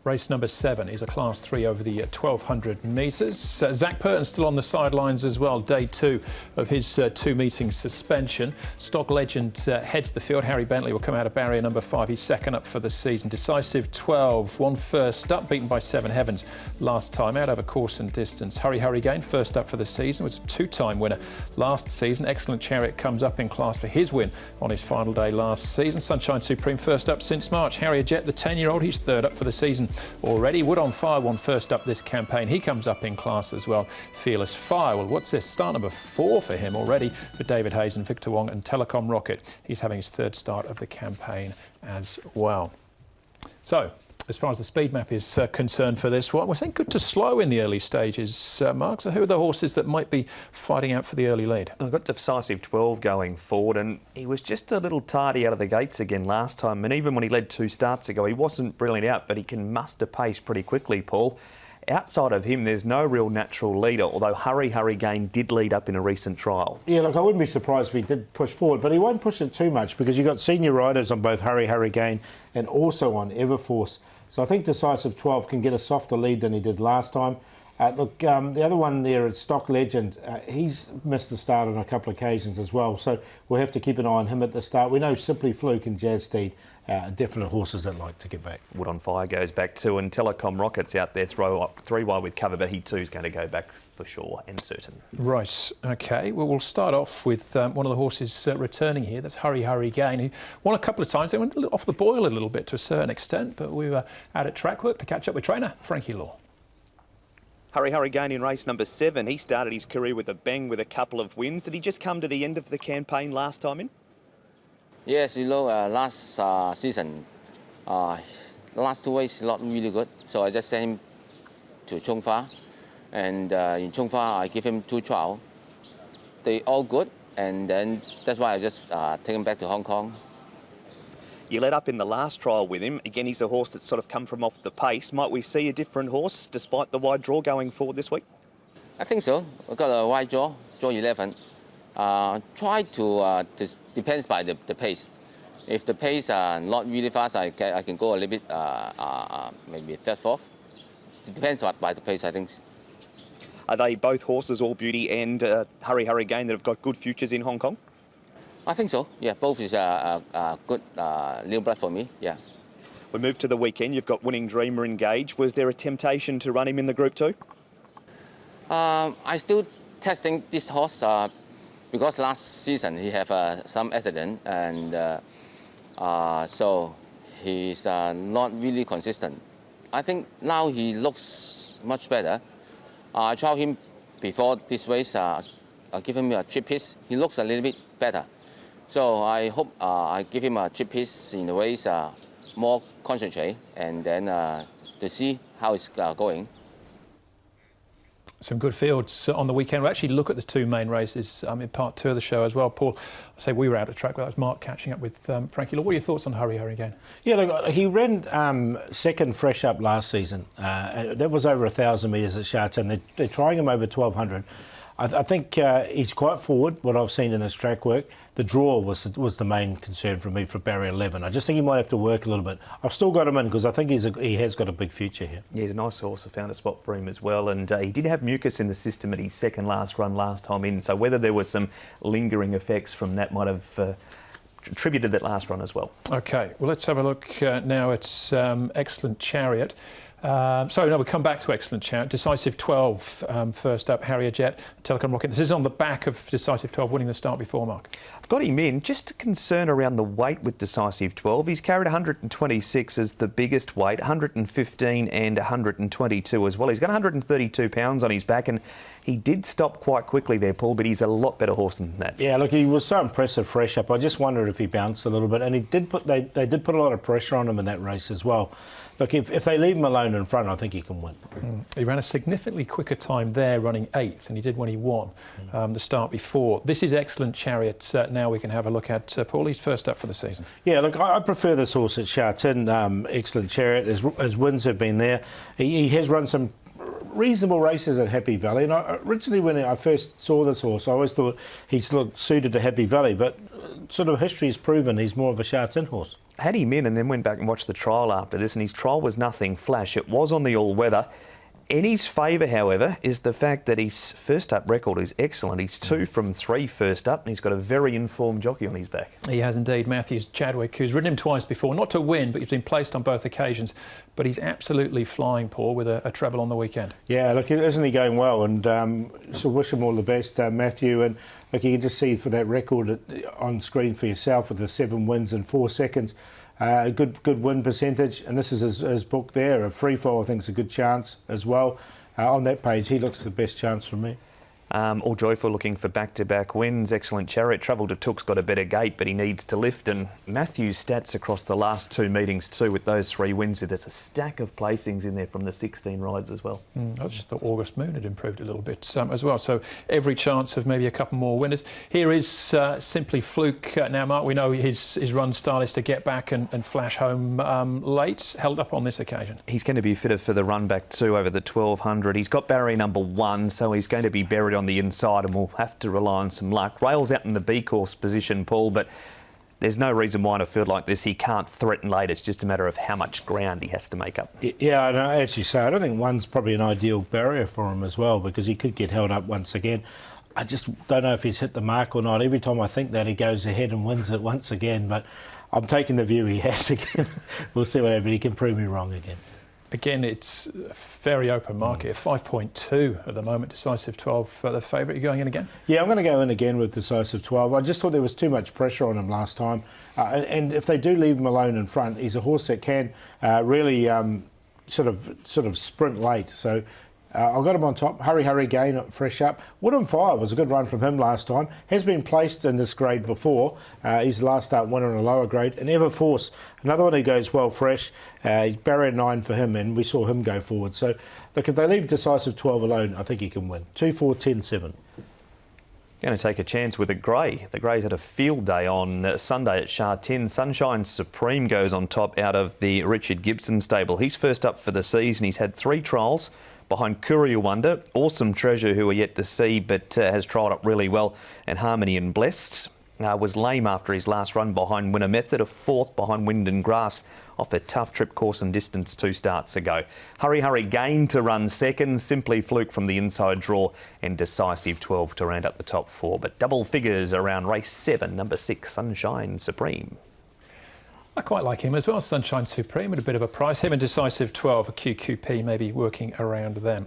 Race number 7 is a Class 3 over the 1,200 metres. Zach Purton still on the sidelines as well, day 2 of his 2-meeting suspension. Stock Legend heads the field. Harry Bentley will come out of barrier number 5. He's second up for the season. Decisive 12, won first up, beaten by 7 Heavens last time out over course and distance. Hurry Gain, first up for the season, was a 2-time winner last season. Excellent Chariot comes up in class for his win on his final day last season. Sunshine Supreme first up since March. Harrier Jet, the 10-year-old, he's third up for the season already. Wood on Fire won first up this campaign. He comes up in class as well. Fearless Fire, well, what's this? Start number 4 for him already for David Hayes and Victor Wong. And Telecom Rocket, he's having his 3rd start of the campaign as well. So, as far as the speed map is concerned for this one, we're saying good to slow in the early stages, Mark. So who are the horses that might be fighting out for the early lead? I've got Decisive 12 going forward, and he was just a little tardy out of the gates again last time. And even when he led 2 starts ago, he wasn't brilliant out, but he can muster pace pretty quickly, Paul. Outside of him, there's no real natural leader, although Hurry Gain did lead up in a recent trial. Yeah, look, I wouldn't be surprised if he did push forward, but he won't push it too much because you've got senior riders on both Hurry Gain and also on Everforce. So I think Decisive 12 can get a softer lead than he did last time. Look, the other one there is Stock Legend. He's missed the start on a couple of occasions as well, so we'll have to keep an eye on him at the start. We know Simply Fluke and Jazz Steed are definite horses that like to get back. Wood on Fire goes back too, and Telecom Rocket's out there, throw up 3 wide with cover, but he too is going to go back for sure and certain. Right, OK. Well, we'll start off with one of the horses returning here. That's Hurry Gain, who won a couple of times. They went off the boil a little bit to a certain extent, but we were out at track work to catch up with trainer Frankie Law. Hurry Gain in race number 7. He started his career with a bang with a couple of wins. Did he just come to the end of the campaign last time in? Yes, you know, last season, last 2 races not really good. So I just sent him to Chung Fa. And in Chung Fa, I give him 2 trials. They all good, and then that's why I just take him back to Hong Kong. You led up in the last trial with him. Again, he's a horse that's sort of come from off the pace. Might we see a different horse despite the wide draw going forward this week? I think so. We've got a wide draw 11. Try to, this depends by the pace. If the pace are not really fast, I can go a little bit, maybe 3rd, 4th. It depends by the pace, I think. Are they both horses, All Beauty and Hurry Gain, that have got good futures in Hong Kong? I think so. Yeah, both is a good new blood for me. Yeah. We move to the weekend. You've got Winning Dreamer engaged. Was there a temptation to run him in the Group 2? I still testing this horse because last season he have some accident, and so he's not really consistent. I think now he looks much better. I tried him before this race. I give him a chip piece. He looks a little bit better. So I hope I give him a chip piece in the race, more concentrate, and then to see how it's going. Some good fields on the weekend. We'll actually look at the 2 main races in part 2 of the show as well. Paul, I say we were out of track, but that was Mark catching up with Frankie Law. What are your thoughts on Hurry Gain? Yeah, look, he ran second fresh up last season. That was over 1,000 metres at Sha Tin. They're trying him over 1,200. I think he's quite forward, what I've seen in his track work. The draw was the main concern for me for barrier 11. I just think he might have to work a little bit. I've still got him in because I think he has got a big future here. Yeah, he's a nice horse. I found a spot for him as well. And he did have mucus in the system at his second last run last time in. So whether there was some lingering effects from that might have attributed that last run as well. OK, well, let's have a look now at Excellent Chariot. Sorry, no, we'll come back to Excellent Chariot. Decisive 12 first up, Harrier Jet, Telecom Rocket. This is on the back of Decisive 12 winning the start before, Mark. I've got him in. Just a concern around the weight with Decisive 12. He's carried 126 as the biggest weight, 115 and 122 as well. He's got 132 pounds on his back, and he did stop quite quickly there, Paul, but he's a lot better horse than that. Yeah, look, he was so impressive fresh up. I just wondered if he bounced a little bit, and they did put a lot of pressure on him in that race as well. Look, if they leave him alone in front, I think he can win. He ran a significantly quicker time there, running 8th, and he did when he won the start before. This is Excellent Chariot. Now we can have a look at Paul. He's first up for the season. Yeah, look, I prefer this horse at Sha Tin, Excellent Chariot. His wins have been there. He has run some reasonable races at Happy Valley, and originally when I first saw this horse, I always thought he's looked suited to Happy Valley, but sort of history's proven he's more of a Sha-Tin horse. Had him in and then went back and watched the trial after this, and his trial was nothing flash. It was on the all-weather. In his favour, however, is the fact that his first-up record is excellent. He's 2 from 3 first up, and he's got a very informed jockey on his back. He has indeed, Matthews Chadwick, who's ridden him twice before, not to win, but he's been placed on both occasions. But he's absolutely flying, Paul, with a treble on the weekend. Yeah, look, isn't he going well? And so wish him all the best, Matthew. And look, you can just see for that record on screen for yourself with the 7 wins in 4 seconds. A good win percentage, and this is his book there. A free fall, I think, is a good chance as well. On that page, he looks the best chance for me. All Joyful looking for back-to-back wins. Excellent Chariot. Travel to Took's got a better gate, but he needs to lift. And Matthew's stats across the last 2 meetings too, with those 3 wins. There's a stack of placings in there from the 16 rides as well. I just thought August Moon had improved a little bit as well. So every chance of maybe a couple more winners. Here is Simply Fluke. Now, Mark, we know his run style is to get back and flash home late. Held up on this occasion. He's going to be fitter for the run back too over the 1200. He's got barrier number 1, so he's going to be buried on the inside and we'll have to rely on some luck. Rails out in the B course position, Paul, but there's no reason why in a field like this he can't threaten late. It's just a matter of how much ground he has to make up. Yeah, I know, as you say, I don't think 1's probably an ideal barrier for him as well, because he could get held up once again. I just don't know if he's hit the mark or not. Every time I think that, he goes ahead and wins it once again, but I'm taking the view he has again. We'll see what happens. He can prove me wrong again. Again, it's a very open market. 5.2 at the moment. Decisive 12 for the favourite. You going in again? Yeah, I'm going to go in again with Decisive 12. I just thought there was too much pressure on him last time. And if they do leave him alone in front, he's a horse that can really sort of sprint late. So I've got him on top. Hurry Gain, fresh up. Woodham Fire was a good run from him last time. Has been placed in this grade before. He's the last start winner in a lower grade. And Ever Force, another one who goes well fresh. He's barrier 9 for him, and we saw him go forward. So, look, if they leave Decisive 12 alone, I think he can win. 2, 4, 10, 7. Going to take a chance with the Grey. The Greys had a field day on Sunday at Sha-Tin. Sunshine Supreme goes on top out of the Richard Gibson stable. He's first up for the season. He's had 3 trials behind Courier Wonder, Awesome Treasure, who we're yet to see, but has trialled up really well, and Harmony and Blessed. Was lame after his last run behind Winner Method, a 4th behind Wind and Grass off a tough trip course and distance 2 starts ago. Hurry Gain to run second, Simply Fluke from the inside draw, and Decisive 12 to round up the top 4. But double figures around race 7, number 6, Sunshine Supreme. I quite like him as well, Sunshine Supreme, at a bit of a price. Him and Decisive 12, a QQP maybe working around them.